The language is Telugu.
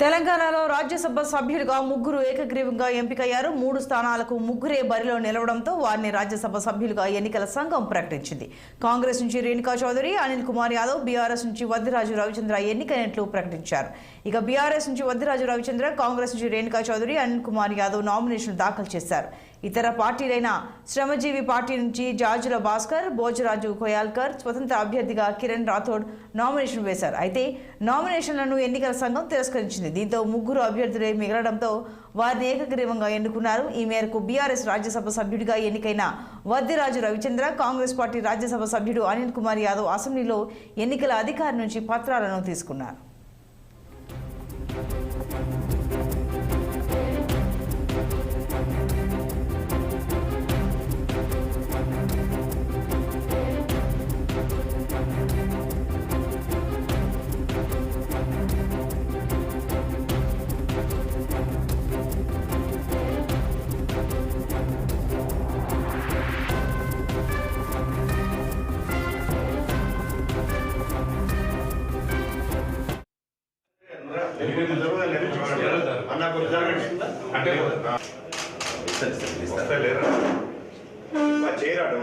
తెలంగాణలో రాజ్యసభ సభ్యులుగా ముగ్గురు ఏకగ్రీవంగా ఎంపికయ్యారు. 3 స్థానాలకు ముగ్గురే బరిలో నిలవడంతో వారిని రాజ్యసభ సభ్యులుగా ఎన్నికల సంఘం ప్రకటించింది. కాంగ్రెస్ నుంచి రేణుకా చౌదరి, అనిల్ కుమార్ యాదవ్, బీఆర్ఎస్ నుంచి వద్దిరాజు రవిచంద్ర ఎన్నికైనట్లు ప్రకటించారు. ఇక బీఆర్ఎస్ నుంచి వద్దిరాజు రవిచంద్ర, కాంగ్రెస్ నుంచి రేణుకా చౌదరి, అనిల్ కుమార్ యాదవ్ నామినేషన్ దాఖలు చేశారు. ఇతర పార్టీలైన శ్రమజీవి పార్టీ నుంచి జాజుల భాస్కర్, భోజరాజు కొయాల్కర్, స్వతంత్ర అభ్యర్థిగా కిరణ్ రాథోడ్ నామినేషన్ వేశారు. అయితే నామినేషన్లను ఎన్నికల సంఘం తిరస్కరించింది. దీంతో ముగ్గురు అభ్యర్థులే మిగలడంతో వారిని ఏకగ్రీవంగా ఎన్నుకున్నారు. ఈ మేరకు బీఆర్ఎస్ రాజ్యసభ సభ్యుడిగా ఎన్నికైన వద్దిరాజు రవిచంద్ర, కాంగ్రెస్ పార్టీ రాజ్యసభ సభ్యుడు అనిల్ కుమార్ యాదవ్ అసెంబ్లీలో ఎన్నికల అధికారి నుంచి పత్రాలను తీసుకున్నారు. అంటే చేయరాడు